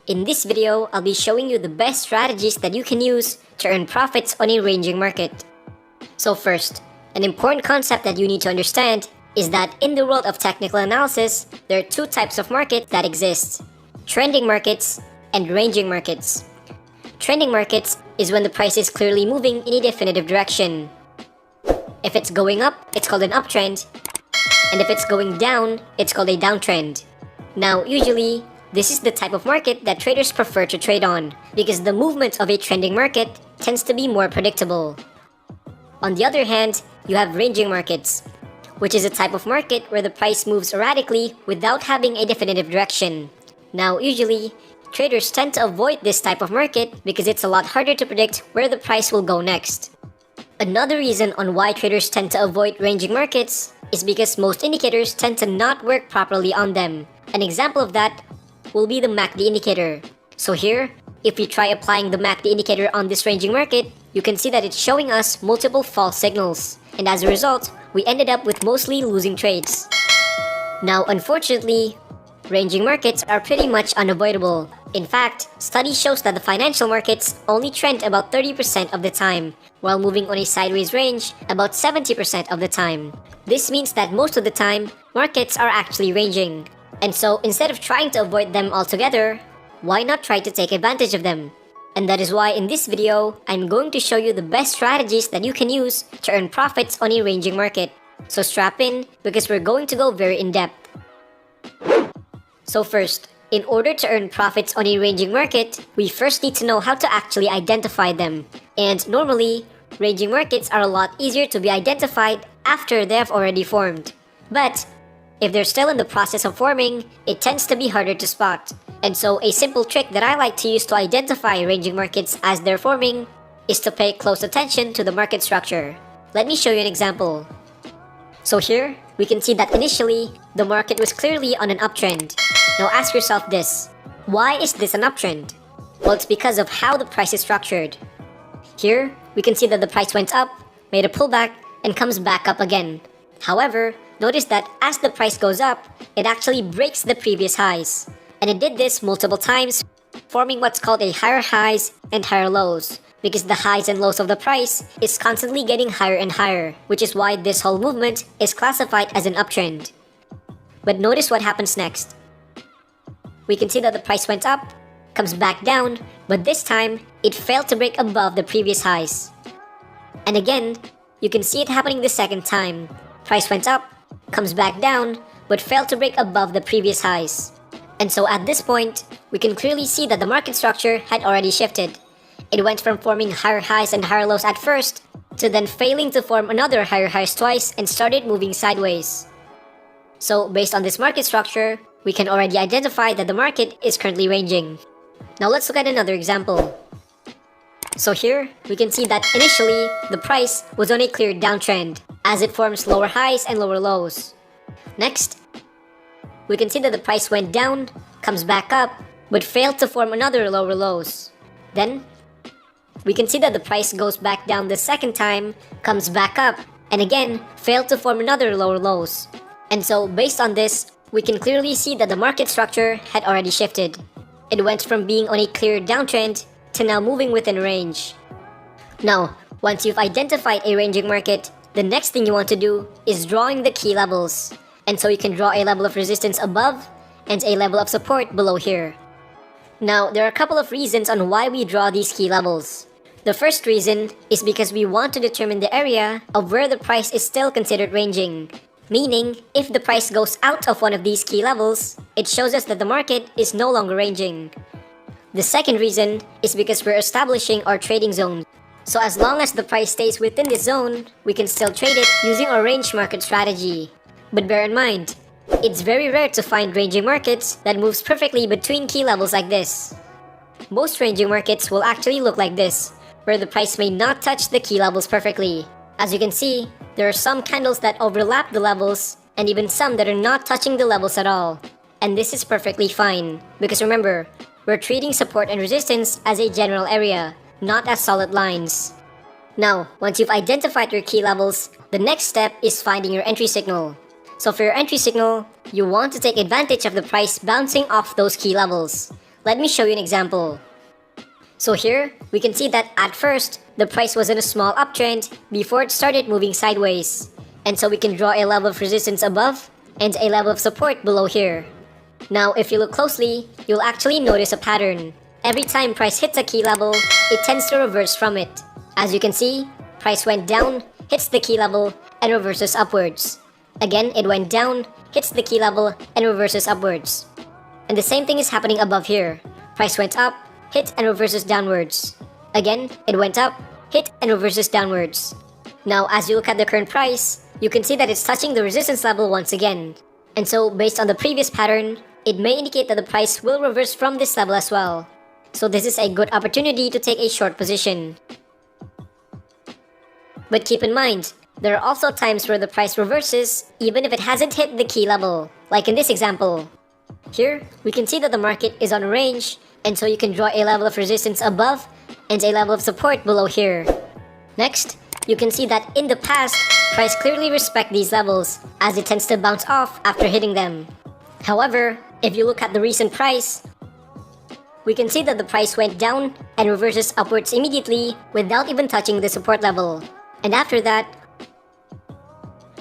In this video, I'll be showing you the best strategies that you can use to earn profits on a ranging market. So first, an important concept that you need to understand is that in the world of technical analysis, there are two types of market that exist: trending markets and ranging markets. Trending markets is when the price is clearly moving in a definitive direction. If it's going up, it's called an uptrend, and if it's going down, it's called a downtrend. Now, usually, this is the type of market that traders prefer to trade on because the movement of a trending market tends to be more predictable. On the other hand, you have ranging markets, which is a type of market where the price moves erratically without having a definitive direction. Now, usually, traders tend to avoid this type of market because it's a lot harder to predict where the price will go next. Another reason on why traders tend to avoid ranging markets is because most indicators tend to not work properly on them. An example of that will be the MACD indicator. So here, if we try applying the MACD indicator on this ranging market, you can see that it's showing us multiple false signals. And as a result, we ended up with mostly losing trades. Now, unfortunately, ranging markets are pretty much unavoidable. In fact, studies shows that the financial markets only trend about 30% of the time, while moving on a sideways range about 70% of the time. This means that most of the time, markets are actually ranging. And so, instead of trying to avoid them altogether, why not try to take advantage of them? And that is why in this video, I'm going to show you the best strategies that you can use to earn profits on a ranging market. So strap in, because we're going to go very in-depth. So first, in order to earn profits on a ranging market, we first need to know how to actually identify them. And normally, ranging markets are a lot easier to be identified after they have already formed. But if they're still in the process of forming, it tends to be harder to spot. And so a simple trick that I like to use to identify ranging markets as they're forming is to pay close attention to the market structure. Let me show you an example. So here, we can see that initially, the market was clearly on an uptrend. Now ask yourself this: why is this an uptrend? Well, it's because of how the price is structured. Here, we can see that the price went up, made a pullback, and comes back up again. However, notice that as the price goes up, it actually breaks the previous highs. And it did this multiple times, forming what's called a higher highs and higher lows, because the highs and lows of the price is constantly getting higher and higher, which is why this whole movement is classified as an uptrend. But notice what happens next. We can see that the price went up, comes back down, but this time, it failed to break above the previous highs. And again, you can see it happening the second time. Price went up, comes back down, but failed to break above the previous highs. And so at this point, we can clearly see that the market structure had already shifted. It went from forming higher highs and higher lows at first, to then failing to form another higher highs twice and started moving sideways. So based on this market structure, we can already identify that the market is currently ranging. Now let's look at another example. So here, we can see that initially, the price was on a clear downtrend, as it forms lower highs and lower lows. Next, we can see that the price went down, comes back up, but failed to form another lower lows. Then, we can see that the price goes back down the second time, comes back up, and again, failed to form another lower lows. And so, based on this, we can clearly see that the market structure had already shifted. It went from being on a clear downtrend to now moving within range. Now, once you've identified a ranging market, the next thing you want to do is drawing the key levels. And so you can draw a level of resistance above and a level of support below here. Now, there are a couple of reasons on why we draw these key levels. The first reason is because we want to determine the area of where the price is still considered ranging. Meaning, if the price goes out of one of these key levels, it shows us that the market is no longer ranging. The second reason is because we're establishing our trading zone. So as long as the price stays within this zone, we can still trade it using our range market strategy. But bear in mind, it's very rare to find ranging markets that moves perfectly between key levels like this. Most ranging markets will actually look like this, where the price may not touch the key levels perfectly. As you can see, there are some candles that overlap the levels, and even some that are not touching the levels at all. And this is perfectly fine, because remember, we're treating support and resistance as a general area, not as solid lines. Now, once you've identified your key levels, the next step is finding your entry signal. So for your entry signal, you want to take advantage of the price bouncing off those key levels. Let me show you an example. So here, we can see that at first, the price was in a small uptrend before it started moving sideways. And so we can draw a level of resistance above and a level of support below here. Now, if you look closely, you'll actually notice a pattern. Every time price hits a key level, it tends to reverse from it. As you can see, price went down, hits the key level, and reverses upwards. Again, it went down, hits the key level, and reverses upwards. And the same thing is happening above here. Price went up, hit and reverses downwards. Again, it went up, hit and reverses downwards. Now, as you look at the current price, you can see that it's touching the resistance level once again. And so, based on the previous pattern, it may indicate that the price will reverse from this level as well. So this is a good opportunity to take a short position. But keep in mind, there are also times where the price reverses even if it hasn't hit the key level, like in this example. Here, we can see that the market is on a range, and so you can draw a level of resistance above and a level of support below here. Next, you can see that in the past, price clearly respects these levels as it tends to bounce off after hitting them. However, if you look at the recent price, we can see that the price went down and reverses upwards immediately without even touching the support level. And after that,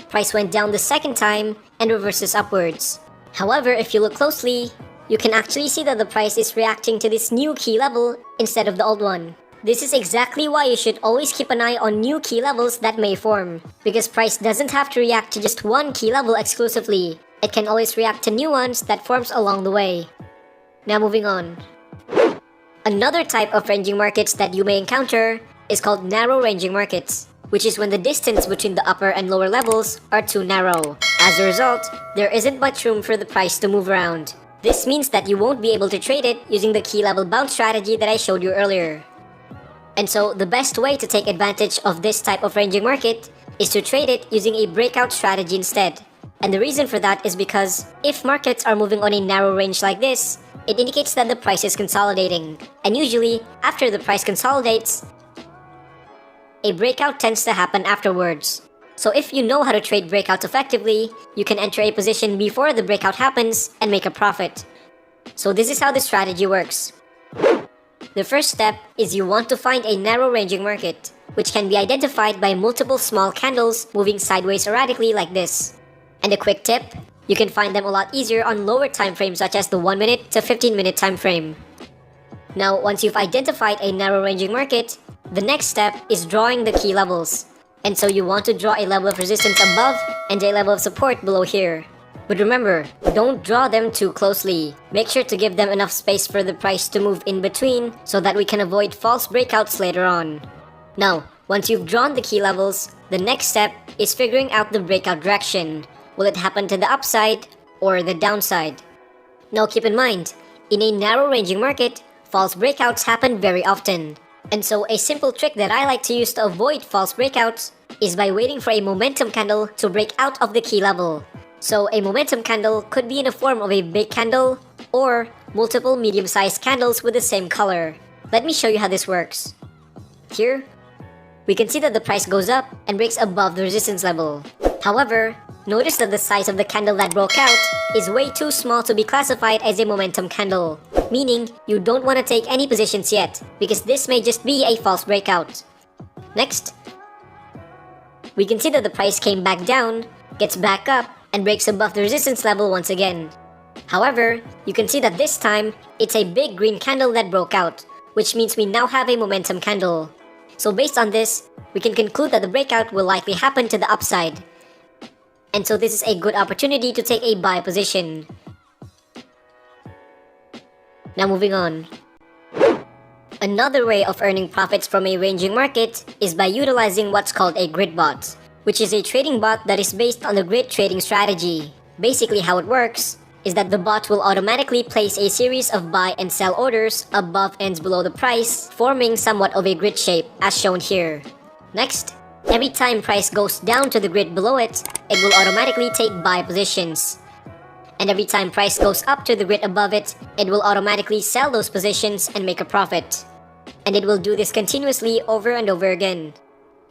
price went down the second time and reverses upwards. However, if you look closely, you can actually see that the price is reacting to this new key level instead of the old one. This is exactly why you should always keep an eye on new key levels that may form, because price doesn't have to react to just one key level exclusively. It can always react to new ones that forms along the way. Now moving on. Another type of ranging markets that you may encounter is called narrow ranging markets, which is when the distance between the upper and lower levels are too narrow. As a result, there isn't much room for the price to move around. This means that you won't be able to trade it using the key level bounce strategy that I showed you earlier. And so, the best way to take advantage of this type of ranging market is to trade it using a breakout strategy instead. And the reason for that is because if markets are moving on a narrow range like this, it indicates that the price is consolidating. And usually, after the price consolidates, a breakout tends to happen afterwards. So if you know how to trade breakouts effectively, you can enter a position before the breakout happens and make a profit. So this is how the strategy works. The first step is you want to find a narrow ranging market, which can be identified by multiple small candles moving sideways erratically like this. And a quick tip, you can find them a lot easier on lower time frames such as the 1 minute to 15 minute time frame. Now, once you've identified a narrow ranging market, the next step is drawing the key levels. And so you want to draw a level of resistance above and a level of support below here. But remember, don't draw them too closely. Make sure to give them enough space for the price to move in between so that we can avoid false breakouts later on. Now, once you've drawn the key levels, the next step is figuring out the breakout direction. Will it happen to the upside or the downside? Now keep in mind, in a narrow ranging market, false breakouts happen very often. And so a simple trick that I like to use to avoid false breakouts is by waiting for a momentum candle to break out of the key level. So a momentum candle could be in the form of a big candle or multiple medium-sized candles with the same color. Let me show you how this works. Here, we can see that the price goes up and breaks above the resistance level. However, notice that the size of the candle that broke out is way too small to be classified as a momentum candle, meaning you don't want to take any positions yet, because this may just be a false breakout. Next, we can see that the price came back down, gets back up, and breaks above the resistance level once again. However, you can see that this time, it's a big green candle that broke out, which means we now have a momentum candle. So based on this, we can conclude that the breakout will likely happen to the upside. And so this is a good opportunity to take a buy position. Now moving on. Another way of earning profits from a ranging market is by utilizing what's called a grid bot, which is a trading bot that is based on the grid trading strategy. Basically how it works is that the bot will automatically place a series of buy and sell orders above and below the price, forming somewhat of a grid shape as shown here. Next, every time price goes down to the grid below it, it will automatically take buy positions. And every time price goes up to the grid above it, it will automatically sell those positions and make a profit. And it will do this continuously over and over again.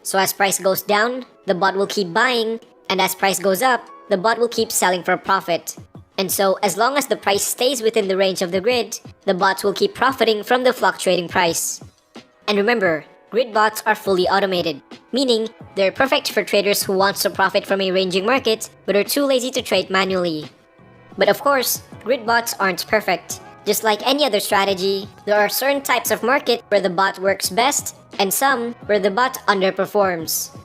So as price goes down, the bot will keep buying, and as price goes up, the bot will keep selling for a profit. And so, as long as the price stays within the range of the grid, the bots will keep profiting from the fluctuating price. And remember, grid bots are fully automated, meaning they're perfect for traders who want to profit from a ranging market but are too lazy to trade manually. But of course, grid bots aren't perfect. Just like any other strategy, there are certain types of market where the bot works best and some where the bot underperforms.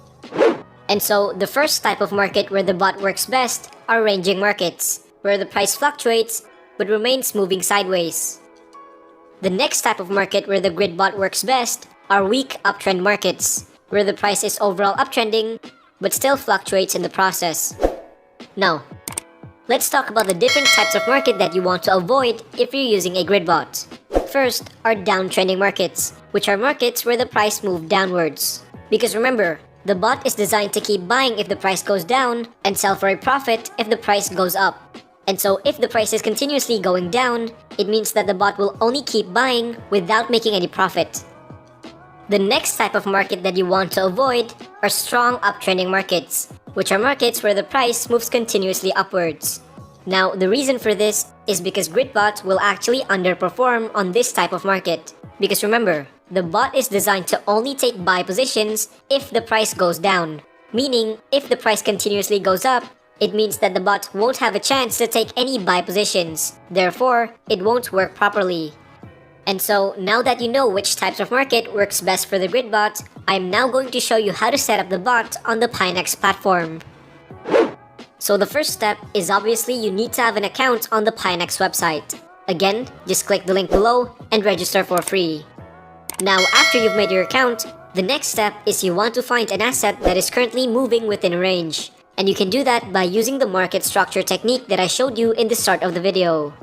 And so, the first type of market where the bot works best are ranging markets, where the price fluctuates but remains moving sideways. The next type of market where the grid bot works best are weak uptrend markets, where the price is overall uptrending but still fluctuates in the process. Now, let's talk about the different types of market that you want to avoid if you're using a grid bot. First are downtrending markets, which are markets where the price moves downwards. Because remember, the bot is designed to keep buying if the price goes down and sell for a profit if the price goes up. And so if the price is continuously going down, it means that the bot will only keep buying without making any profit. The next type of market that you want to avoid are strong uptrending markets, which are markets where the price moves continuously upwards. Now, the reason for this is because grid bots will actually underperform on this type of market. Because remember, the bot is designed to only take buy positions if the price goes down. Meaning, if the price continuously goes up, it means that the bot won't have a chance to take any buy positions. Therefore, it won't work properly. And so, now that you know which types of market works best for the grid bot, I'm now going to show you how to set up the bot on the Pinex platform. So the first step is obviously you need to have an account on the Pinex website. Again, just click the link below and register for free. Now, after you've made your account, the next step is you want to find an asset that is currently moving within range. And you can do that by using the market structure technique that I showed you in the start of the video.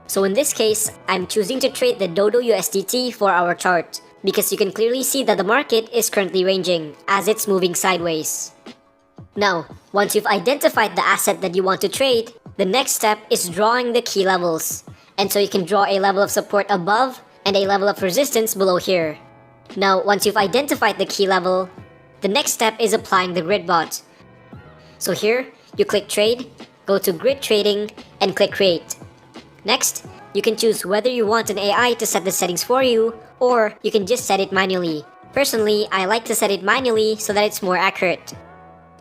So in this case, I'm choosing to trade the Dodo USDT for our chart, because you can clearly see that the market is currently ranging, as it's moving sideways. Now, once you've identified the asset that you want to trade, the next step is drawing the key levels. And so you can draw a level of support above and a level of resistance below here. Now, once you've identified the key level, the next step is applying the grid bot. So here, you click Trade, go to Grid Trading, and click Create. Next, you can choose whether you want an AI to set the settings for you, or you can just set it manually. Personally, I like to set it manually so that it's more accurate.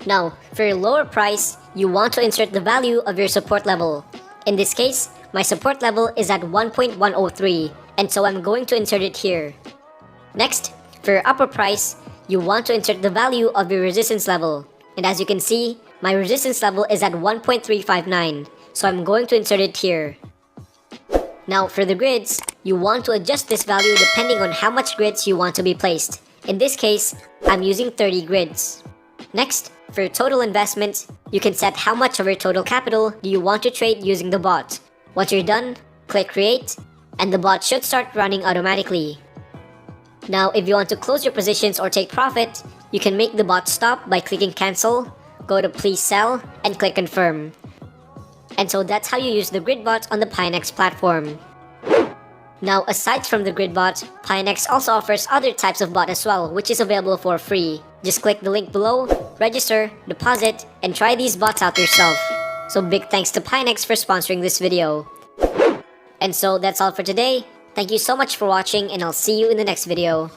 Now, for your lower price, you want to insert the value of your support level. In this case, my support level is at 1.103, and so I'm going to insert it here. Next, for your upper price, you want to insert the value of your resistance level. And as you can see, my resistance level is at 1.359, so I'm going to insert it here. Now, for the grids, you want to adjust this value depending on how much grids you want to be placed. In this case, I'm using 30 grids. Next, for your total investment, you can set how much of your total capital do you want to trade using the bot. Once you're done, click Create, and the bot should start running automatically. Now, if you want to close your positions or take profit, you can make the bot stop by clicking Cancel, go to Please Sell, and click Confirm. And so that's how you use the grid bot on the Pinex platform. Now, aside from the grid bot, Pinex also offers other types of bot as well, which is available for free. Just click the link below, register, deposit, and try these bots out yourself. So big thanks to Pinex for sponsoring this video. And so that's all for today. Thank you so much for watching, and I'll see you in the next video.